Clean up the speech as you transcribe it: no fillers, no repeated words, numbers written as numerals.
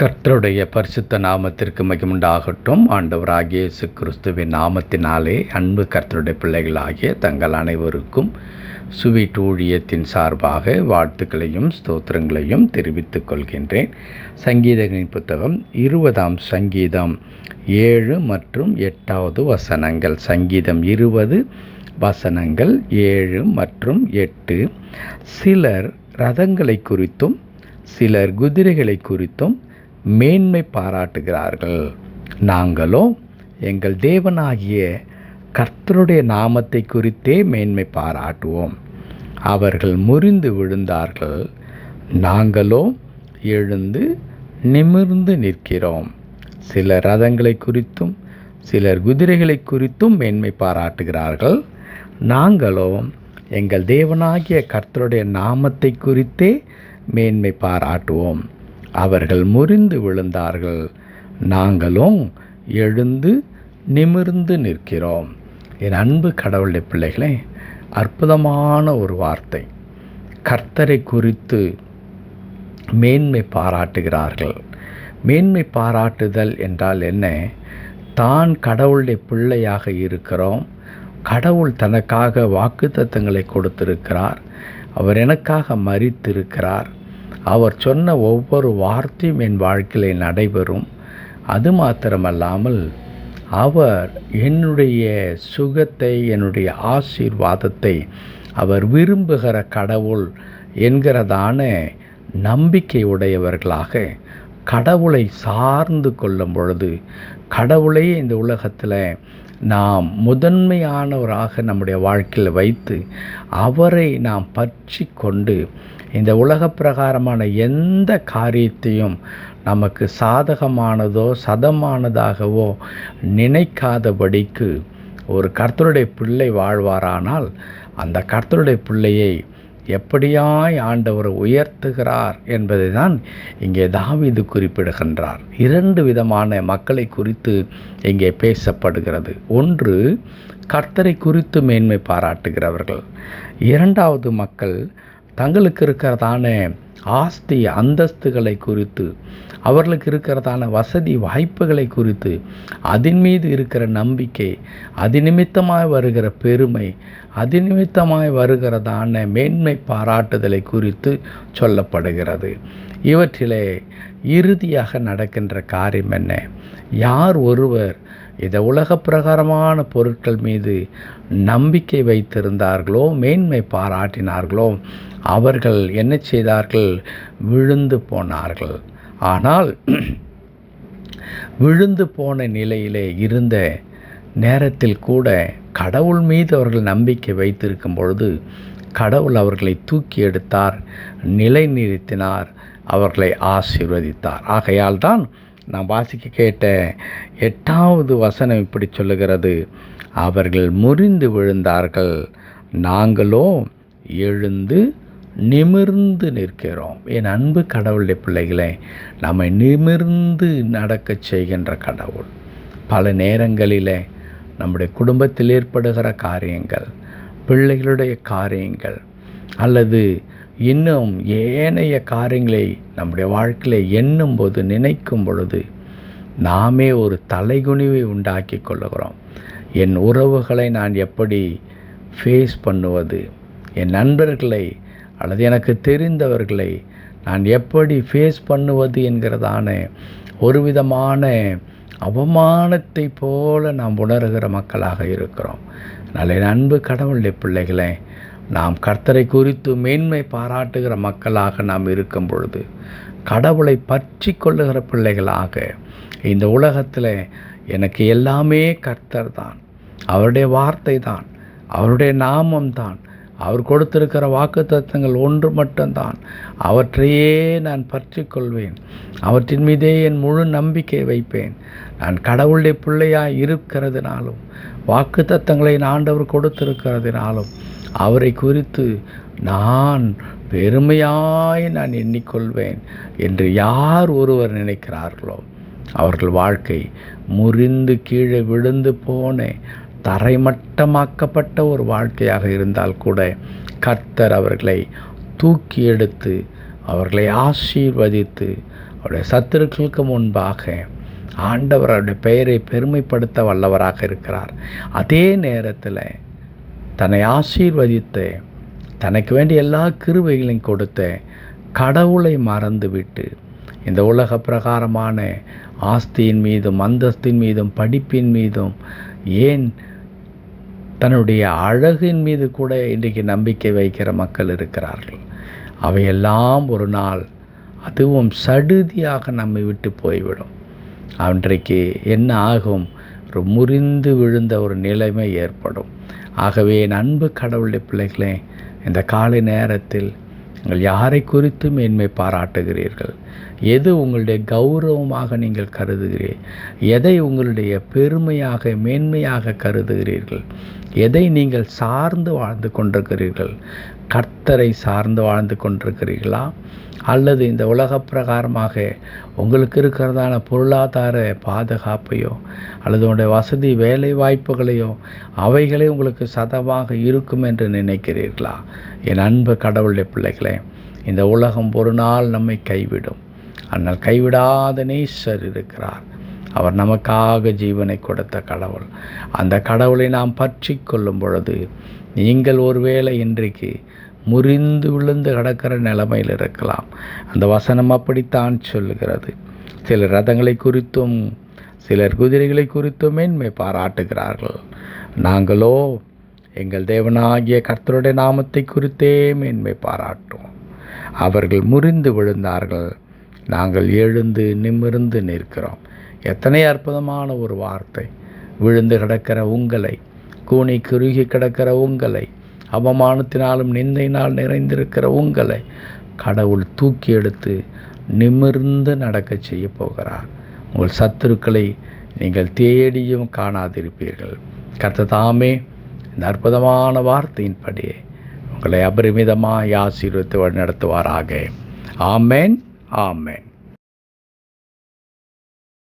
கர்த்தருடைய பரிசுத்த நாமத்திற்கு மகிமுண்டாகட்டும். ஆண்டவராகிய இயேசு கிறிஸ்துவின் நாமத்தினாலே அன்பு கர்த்தருடைய பிள்ளைகளாகிய தங்கள் அனைவருக்கும் சுவீட் ஊழியத்தின் சார்பாக வாழ்த்துக்களையும் ஸ்தோத்திரங்களையும் தெரிவித்துக் கொள்கின்றேன். சங்கீதங்களின் புத்தகம் 20ஆம் சங்கீதம் 7 மற்றும் 8 வசனங்கள். சங்கீதம் 20 வசனங்கள் 7 மற்றும் 8. சிலர் ரதங்களை குறித்தும் சிலர் குதிரைகளை குறித்தும் மேன்மை பாராட்டுகிறார்கள். நாங்களோ எங்கள் தேவனாகிய கர்த்தருடைய நாமத்தை குறித்தே மேன்மை பாராட்டுவோம். அவர்கள் முறிந்து விழுந்தார்கள், நாங்களோ எழுந்து நிமிர்ந்து நிற்கிறோம். சிலர் ரதங்களை குறித்தும் சிலர் குதிரைகளை குறித்தும் மேன்மை பாராட்டுகிறார்கள். நாங்களோ எங்கள் தேவனாகிய கர்த்தருடைய நாமத்தை குறித்தே மேன்மை பாராட்டுவோம். அவர்கள் முறிந்து விழுந்தார்கள், நாங்களும் எழுந்து நிமிர்ந்து நிற்கிறோம். என் அன்பு கடவுளுடைய பிள்ளைகளே, அற்புதமான ஒரு வார்த்தை. கர்த்தரை குறித்து மேன்மை பாராட்டுகிறார்கள். மேன்மை பாராட்டுதல் என்றால் என்ன? தான் கடவுளுடைய பிள்ளையாக இருக்கிறோம். கடவுள் தனக்காக வாக்குத்தத்தங்களை கொடுத்திருக்கிறார். அவர் எனக்காக மரித்திருக்கிறார். அவர் சொன்ன ஒவ்வொரு வார்த்தையும் என் வாழ்க்கையில் நடைபெறும். அது மாத்திரமல்லாமல் அவர் என்னுடைய சுகத்தை, என்னுடைய ஆசீர்வாதத்தை அவர் விரும்புகிற கடவுள் என்கிறதான நம்பிக்கை உடையவர்களாக கடவுளை சார்ந்து கொள்ளும் பொழுது, கடவுளை இந்த உலகத்தில் நாம் முதன்மையானவராக நம்முடைய வாழ்க்கையில் வைத்து அவரை நாம் பற்றி கொண்டு இந்த உலக பிரகாரமான எந்த காரியத்தையும் நமக்கு சாதகமானதோ சதமானதாகவோ நினைக்காதபடிக்கு ஒரு கர்த்தருடைய பிள்ளை வாழ்வாரானால் அந்த கர்த்தருடைய பிள்ளையை எப்படியாய் ஆண்டவர் உயர்த்துகிறார் என்பதை தான் இங்கே தாவீது குறிப்பிடுகின்றார். 2 விதமான மக்களை குறித்து இங்கே பேசப்படுகிறது. ஒன்று, கர்த்தரை குறித்து மேன்மை பாராட்டுகிறவர்கள். 2வது மக்கள் தங்களுக்கு இருக்கிறதான ஆஸ்தி அந்தஸ்துகளை குறித்து, அவர்களுக்கு இருக்கிறதான வசதி வாய்ப்புகளை குறித்து, அதன் மீது இருக்கிற நம்பிக்கை, அது நிமித்தமாய் வருகிற பெருமை, அது நிமித்தமாய் வருகிறதான மேன்மை பாராட்டுதலை குறித்து சொல்லப்படுகிறது. இவற்றிலே இறுதியாக நடக்கின்ற காரியம் என்ன? யார் ஒருவர் இந்த உலக பிரகாரமான பொருட்கள் மீது நம்பிக்கை வைத்திருந்தார்களோ, மேன்மை பாராட்டினார்களோ, அவர்கள் என்ன செய்தார்கள்? விழுந்து போனார்கள். ஆனால் விழுந்து போன நிலையிலே இருந்த நேரத்தில் கூட கடவுள் மீது அவர்கள் நம்பிக்கை வைத்திருக்கும் பொழுது கடவுள் அவர்களை தூக்கி எடுத்தார், நிலைநிறுத்தினார், அவர்களை ஆசீர்வதித்தார். ஆகையால் தான் நாம் வாசிக்க கேட்ட 8வது வசனம் இப்படி சொல்லுகிறது, அவர்கள் முறிந்து விழுந்தார்கள், நாங்களோ எழுந்து நிமிர்ந்து நிற்கிறோம். என் அன்பு கடவுளுடைய பிள்ளைகளை, நம்மை நிமிர்ந்து நடக்கச் செய்கின்ற கடவுள். பல நேரங்களில் நம்முடைய குடும்பத்தில் ஏற்படுகிற காரியங்கள், பிள்ளைகளுடைய காரியங்கள், அல்லது இன்னும் ஏனைய காரியங்களை நம்முடைய வாழ்க்கையில் எண்ணும் போது, நினைக்கும் பொழுது நாமே ஒரு தலைகுனிவை உண்டாக்கி கொள்ளுகிறோம். என் உறவுகளை நான் எப்படி ஃபேஸ் பண்ணுவது? என் நண்பர்களை அல்லது எனக்கு தெரிந்தவர்களை நான் எப்படி ஃபேஸ் பண்ணுவது என்கிறதான ஒரு விதமான அவமானத்தை போல நாம் உணர்கிற மக்களாக இருக்கிறோம். நல்ல அன்பு கடவுளுடைய பிள்ளைகளை, நாம் கர்த்தரை குறித்து மேன்மை பாராட்டுகிற மக்களாக நாம் இருக்கும் பொழுது, கடவுளை பற்றி கொள்ளுகிற பிள்ளைகளாக, இந்த உலகத்தில் எனக்கு எல்லாமே கர்த்தர் தான், அவருடைய வார்த்தை தான், அவருடைய நாமம்தான், அவர் கொடுத்திருக்கிற வாக்குத்தத்தங்கள் ஒன்று மட்டும்தான், அவற்றையே நான் பற்றி கொள்வேன், அவற்றின் மீதே என் முழு நம்பிக்கை வைப்பேன். நான் கடவுளுடைய பிள்ளையாய் இருக்கிறதுனாலும், வாக்குத்தத்தங்களை ஆண்டவர் கொடுத்திருக்கிறதுனாலும், அவரை குறித்து நான் பெருமையாய் நான் எண்ணிக்கொள்வேன் என்று யார் ஒருவர் நினைக்கிறார்களோ, அவர்கள் வாழ்க்கை முறிந்து கீழே விழுந்து போன தரைமட்டமாக்கப்பட்ட ஒரு வாழ்க்கையாக இருந்தால் கூட கர்த்தர் அவர்களை தூக்கி எடுத்து அவர்களை ஆசீர்வதித்து அவருடைய சத்துருக்களுக்கு முன்பாக ஆண்டவர் அவருடைய பெயரை பெருமைப்படுத்த வல்லவராக இருக்கிறார். அதே நேரத்தில் தன்னை ஆசீர்வதித்து தனக்கு வேண்டிய எல்லா கிருபைகளையும் கொடுத்த கடவுளை மறந்துவிட்டு இந்த உலக பிரகாரமான ஆஸ்தியின் மீதும் அந்தஸ்தின் மீதும் படிப்பின் மீதும் ஏன் தன்னுடைய அழகின் மீது கூட இன்றைக்கு நம்பிக்கை வைக்கிற மக்கள் இருக்கிறார்கள். அவையெல்லாம் ஒரு நாள் அதுவும் சடுதியாக நம்மை விட்டு போய்விடும். அன்றைக்கு என்ன ஆகும்? ஒரு முறிந்து விழுந்த ஒரு நிலைமை ஏற்படும். ஆகவே என் அன்பு கடவுளுடைய பிள்ளைகளே, இந்த காலை நேரத்தில் நீங்கள் யாரை குறித்து மேன்மை பாராட்டுகிறீர்கள்? எது உங்களுடைய கௌரவமாக நீங்கள் கருதுகிறீர்கள்? எதை உங்களுடைய பெருமையாக மேன்மையாக கருதுகிறீர்கள்? எதை நீங்கள் சார்ந்து வாழ்ந்து கொண்டிருக்கிறீர்கள்? கர்த்தரை சார்ந்து வாழ்ந்து கொண்டிருக்கிறீர்களா? அல்லது இந்த உலக பிரகாரமாக உங்களுக்கு இருக்கிறதான பொருளாதார பாதுகாப்பையோ அல்லது உங்களுடைய வசதி வேலை வாய்ப்புகளையோ அவைகளே உங்களுக்கு சதமாக இருக்கும் என்று நினைக்கிறீர்களா? என் அன்பு கடவுளுடைய பிள்ளைகளே, இந்த உலகம் ஒரு நாள் நம்மை கைவிடும். ஆனால் கைவிடாத நேசர் இருக்கிறார். அவர் நமக்காக ஜீவனை கொடுத்த கடவுள். அந்த கடவுளை நாம் பற்றி கொள்ளும் பொழுது நீங்கள் ஒருவேளை இன்றைக்கு முறிந்து விழுந்து கிடக்கிற நிலைமையில் இருக்கலாம். அந்த வசனம் அப்படித்தான் சொல்லுகிறது. சிலர் ரதங்களை குறித்தும் சிலர் குதிரைகளை குறித்தும் மேன்மை பாராட்டுகிறார்கள். நாங்களோ எங்கள் தேவனாகிய கர்த்தருடைய நாமத்தை குறித்தே மேன்மை பாராட்டுவோம். அவர்கள் முறிந்து விழுந்தார்கள், நாங்கள் எழுந்து நிமிர்ந்து நிற்கிறோம். எத்தனை அற்புதமான ஒரு வார்த்தை! விழுந்து கிடக்கிற உங்களை, கூனி குறுகி கிடக்கிற உங்களை, அவமானத்தினாலும் நிந்தையினால் நிறைந்திருக்கிற உங்களை கடவுள் தூக்கி எடுத்து நிமிர்ந்து நடக்க செய்ய போகிறார். உங்கள் சத்துருக்களை நீங்கள் தேடியும் காணாதிருப்பீர்கள். கர்த்தர் தாமே இந்த அற்புதமான வார்த்தையின்படியே உங்களை அபரிமிதமாய் ஆசீர்வதித்து வழிநடத்துவாராக. ஆமென், ஆமென்.